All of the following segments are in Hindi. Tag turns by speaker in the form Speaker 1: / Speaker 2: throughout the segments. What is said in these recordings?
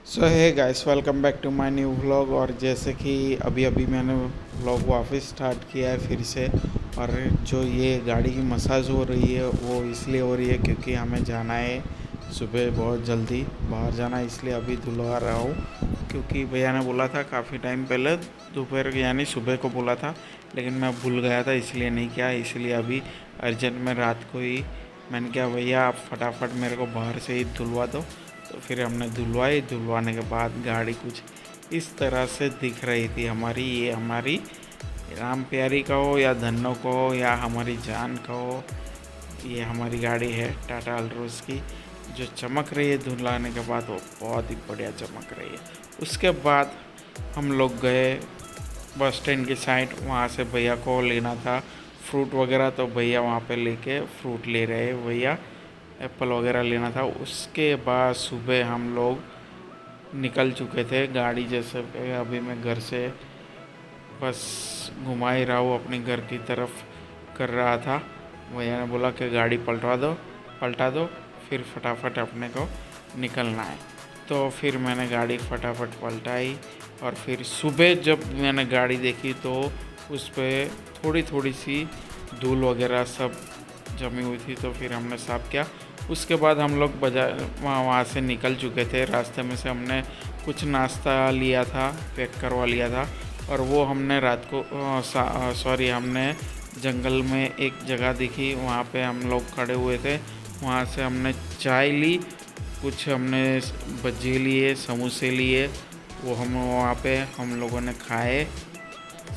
Speaker 1: So hey guys, welcome back to my new vlog. और जैसे कि अभी अभी मैंने व्लॉग वापस स्टार्ट किया है फिर से। और जो ये गाड़ी की मसाज हो रही है वो इसलिए हो रही है क्योंकि हमें जाना है सुबह बहुत जल्दी बाहर जाना है, इसलिए अभी धुलवा रहा हूँ। क्योंकि भैया ने बोला था काफ़ी टाइम पहले, दोपहर यानी सुबह को बोला था, लेकिन मैं भूल गया था इसलिए नहीं किया। इसलिए अभी अर्जेंट में रात को ही मैंने कहा भैया आप फटाफट मेरे को बाहर से ही धुलवा दो। तो फिर हमने धुलवाई। धुलवाने के बाद गाड़ी कुछ इस तरह से दिख रही थी हमारी। ये हमारी राम प्यारी का हो या धन्नो को हो या हमारी जान का हो, ये हमारी गाड़ी है टाटा अल्ट्रोज की, जो चमक रही है धुलाने के बाद। वो बहुत ही बढ़िया चमक रही है। उसके बाद हम लोग गए बस स्टैंड की साइड, वहाँ से भैया को लेना था फ्रूट वगैरह, तो भैया वहाँ पे लेके फ्रूट ले रहे भैया, एप्पल वगैरह लेना था। उसके बाद सुबह हम लोग निकल चुके थे गाड़ी। जैसे अभी मैं घर से बस घुमा ही रहा हूँ अपने घर की तरफ कर रहा था। भैया ने बोला कि गाड़ी पलटा दो, फिर फटाफट अपने को निकलना है। तो फिर मैंने गाड़ी फटाफट पलटाई। और फिर सुबह जब मैंने गाड़ी देखी तो उस पर थोड़ी थोड़ी सी धूल वगैरह सब जमी हुई थी, तो फिर हमने साफ़ किया। उसके बाद हम लोग बाजार वहाँ से निकल चुके थे। रास्ते में से हमने कुछ नाश्ता लिया था, पैक करवा लिया था। और वो हमने रात को हमने जंगल में एक जगह दिखी, वहाँ पे हम लोग खड़े हुए थे। वहाँ से हमने चाय ली, कुछ हमने भज्जी लिए, समोसे लिए, वो हम वहाँ पे हम लोगों ने खाए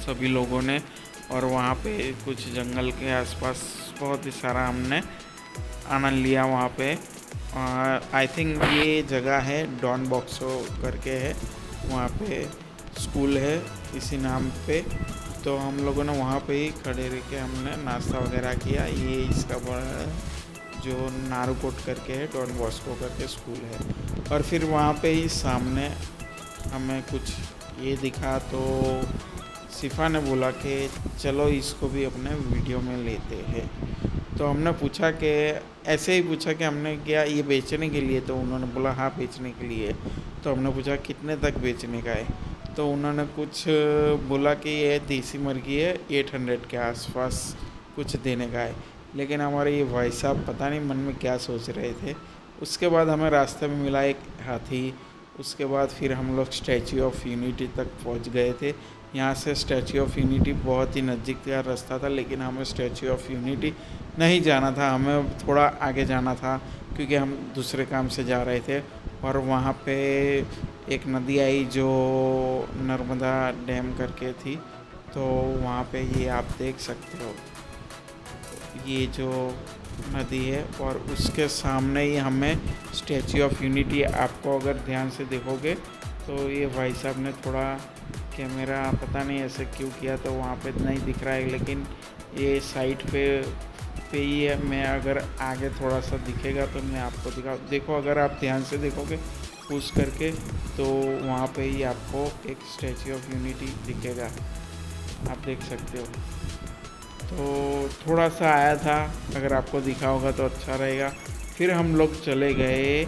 Speaker 1: सभी लोगों ने। और वहाँ पे कुछ जंगल के आसपास बहुत ही सारा हमने आनंद लिया वहाँ पे। आई थिंक ये जगह है डॉन बॉक्सो करके है, वहाँ पे स्कूल है इसी नाम पे। तो हम लोगों ने वहाँ पे ही खड़े रह के हमने नाश्ता वगैरह किया। ये इसका बड़ा जो नारूकोट करके है, डॉन बॉस्को करके स्कूल है। और फिर वहाँ पे ही सामने हमें कुछ ये दिखा, तो सिफा ने बोला कि चलो इसको भी अपने वीडियो में लेते हैं। तो हमने पूछा कि ऐसे ही पूछा कि हमने क्या ये बेचने के लिए, तो उन्होंने बोला हाँ बेचने के लिए। तो हमने पूछा कितने तक बेचने का है, तो उन्होंने कुछ बोला कि ये देसी मुर्गी है 800 के आसपास कुछ देने का है। लेकिन हमारे ये भाई साहब पता नहीं मन में क्या सोच रहे थे। उसके बाद हमें रास्ते में मिला एक हाथी। उसके बाद फिर हम लोग स्टैचू ऑफ यूनिटी तक पहुंच गए थे। यहाँ से स्टैचू ऑफ यूनिटी बहुत ही नज़दीक का रास्ता था, लेकिन हमें स्टैचू ऑफ यूनिटी नहीं जाना था, हमें थोड़ा आगे जाना था क्योंकि हम दूसरे काम से जा रहे थे। और वहाँ पे एक नदी आई जो नर्मदा डैम करके थी, तो वहाँ पे ये आप देख सकते हो, ये जो नदी है। और उसके सामने ही हमें स्टैचू ऑफ यूनिटी, आपको अगर ध्यान से देखोगे तो ये भाई साहब ने थोड़ा कैमरा पता नहीं ऐसे क्यों किया, तो वहाँ पे नहीं दिख रहा है, लेकिन ये साइड पे ही है। मैं अगर आगे थोड़ा सा दिखेगा तो मैं आपको देखो, अगर आप ध्यान से देखोगे पुश करके तो वहाँ पे ही आपको एक स्टैचू ऑफ यूनिटी दिखेगा, आप देख सकते हो। तो थोड़ा सा आया था, अगर आपको दिखा होगा तो अच्छा रहेगा। फिर हम लोग चले गए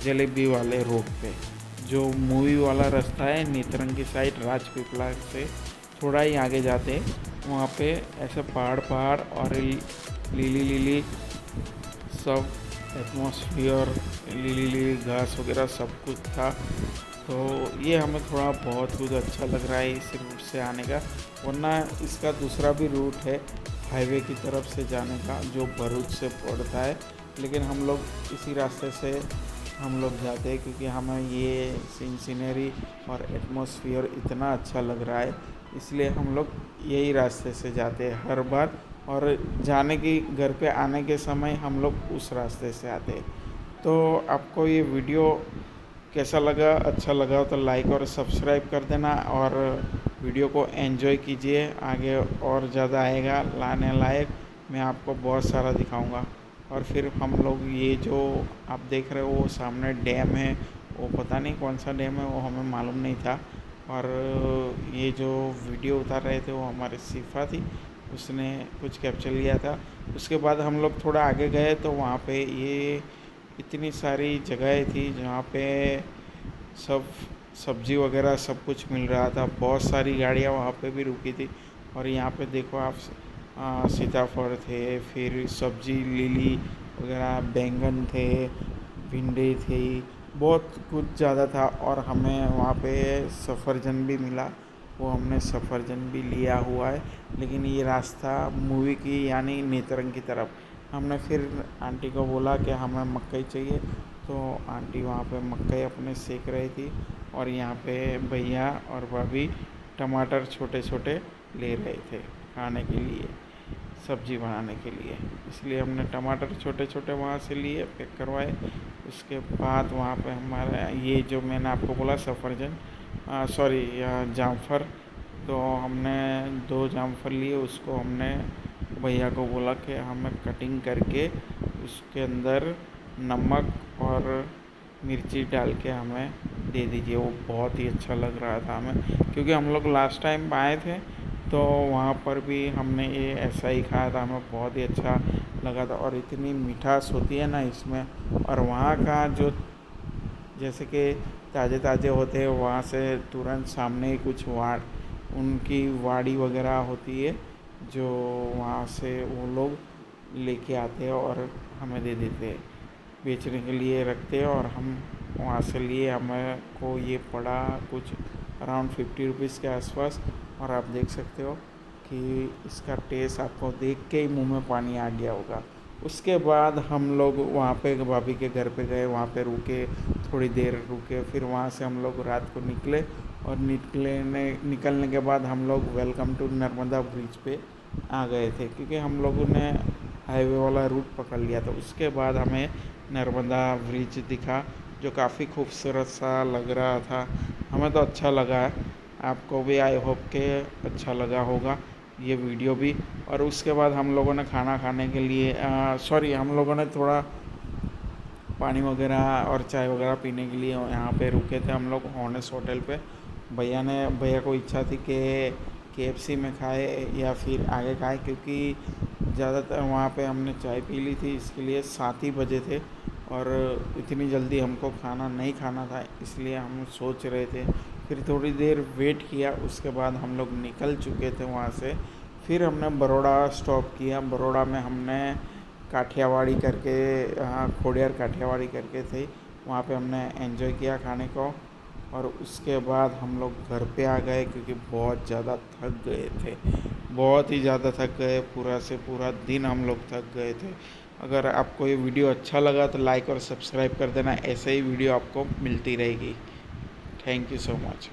Speaker 1: जलेबी वाले रोड पे, जो मूवी वाला रास्ता है नेत्रंग की साइड, राजपीपला से थोड़ा ही आगे जाते वहाँ पे ऐसे पहाड़ और लीली लीली सब एटमॉस्फेयर, लीली लीली घास वगैरह सब कुछ था। तो ये हमें थोड़ा बहुत कुछ अच्छा लग रहा है इस रूट से आने का। वरना इसका दूसरा भी रूट है हाईवे की तरफ से जाने का, जो भरूच से पड़ता है, लेकिन हम लोग इसी रास्ते से हम लोग जाते हैं क्योंकि हमें ये सीनरी और एटमॉस्फेयर इतना अच्छा लग रहा है, इसलिए हम लोग यही रास्ते से जाते हैं हर बार। और जाने की घर पे आने के समय हम लोग उस रास्ते से आते हैं। तो आपको ये वीडियो कैसा लगा, अच्छा लगा तो लाइक और सब्सक्राइब कर देना, और वीडियो को एंजॉय कीजिए। आगे और ज़्यादा आएगा लाने लायक, मैं आपको बहुत सारा दिखाऊंगा। और फिर हम लोग ये जो आप देख रहे हो वो सामने डैम है, वो पता नहीं कौन सा डैम है, वो हमें मालूम नहीं था। और ये जो वीडियो उतार रहे थे वो हमारे सिफा थी, उसने कुछ कैप्चर लिया था। उसके बाद हम लोग थोड़ा आगे गए तो वहाँ पे ये इतनी सारी जगहें थी जहाँ पे सब सब्ज़ी वगैरह सब कुछ मिल रहा था। बहुत सारी गाड़ियाँ वहाँ पे भी रुकी थी। और यहाँ पे देखो आप सीताफल थे, फिर सब्ज़ी लीली वगैरह, बैंगन थे, भिंडी थी, बहुत कुछ ज़्यादा था। और हमें वहाँ पे सफ़रजन भी मिला, वो हमने सफ़रजन भी लिया हुआ है। लेकिन ये रास्ता मूवी की यानी नेत्रंग की तरफ। हमने फिर आंटी को बोला कि हमें मकई चाहिए, तो आंटी वहाँ पे मकई अपने सेक रही थी। और यहाँ पे भैया और भाभी टमाटर छोटे छोटे ले रहे थे खाने के लिए, सब्जी बनाने के लिए। इसलिए हमने टमाटर छोटे छोटे वहाँ से लिए, पैक करवाए। उसके बाद वहाँ पे हमारा ये जो मैंने आपको बोला सफ़रजन, सॉरी जामफ़र, तो हमने 2 जामफ़ल लिए। उसको हमने भैया को बोला कि हमें कटिंग करके उसके अंदर नमक और मिर्ची डाल के हमें दे दीजिए। वो बहुत ही अच्छा लग रहा था हमें, क्योंकि हम लोग लास्ट टाइम आए थे तो वहाँ पर भी हमने ये ऐसा ही खाया था, हमें बहुत ही अच्छा लगा था। और इतनी मिठास होती है ना इसमें। और वहाँ का जो जैसे कि ताज़े ताज़े होते हैं, वहाँ से तुरंत सामने ही कुछ उनकी वाड़ी वगैरह होती है, जो वहाँ से वो लोग लेके आते हैं और हमें दे देते हैं, बेचने के लिए रखते हैं। और हम वहाँ से लिए, हमें को ये पड़ा कुछ अराउंड 50 रुपीज़ के आसपास। और आप देख सकते हो कि इसका टेस्ट आपको देख के ही मुंह में पानी आ गया होगा। उसके बाद हम लोग वहाँ पे भाभी के घर पे गए, वहाँ पे रुके, थोड़ी देर रुके, फिर वहाँ से हम लोग रात को निकले। और निकलने के बाद हम लोग वेलकम टू नर्मदा ब्रिज पे आ गए थे, क्योंकि हम लोगों ने हाईवे वाला रूट पकड़ लिया था। उसके बाद हमें नर्मदा ब्रिज दिखा, जो काफ़ी खूबसूरत सा लग रहा था। हमें तो अच्छा लगा है, आपको भी आई होप के अच्छा लगा होगा ये वीडियो भी। और उसके बाद हम लोगों ने खाना खाने के लिए हम लोगों ने थोड़ा पानी वगैरह और चाय वगैरह पीने के लिए यहाँ पे रुके थे हम लोग ऑनेस्ट होटल पे। भैया को इच्छा थी कि KFC में खाए या फिर आगे खाए, क्योंकि ज़्यादातर वहाँ पे हमने चाय पी ली थी, इसके लिए 7 ही बजे थे। और इतनी जल्दी हमको खाना नहीं खाना था, इसलिए हम सोच रहे थे। फिर थोड़ी देर वेट किया, उसके बाद हम लोग निकल चुके थे वहाँ से। फिर हमने बड़ौदा स्टॉप किया। बड़ौदा में हमने काठियावाड़ी करके, खोड़ियार काठियावाड़ी करके थे, वहाँ पे हमने एंजॉय किया खाने को। और उसके बाद हम लोग घर पे आ गए, क्योंकि बहुत ज़्यादा थक गए थे, बहुत ही ज़्यादा थक गए। पूरा से पूरा दिन हम लोग थक गए थे। अगर आपको ये वीडियो अच्छा लगा तो लाइक और सब्सक्राइब कर देना, ऐसे ही वीडियो आपको मिलती रहेगी। Thank you so much.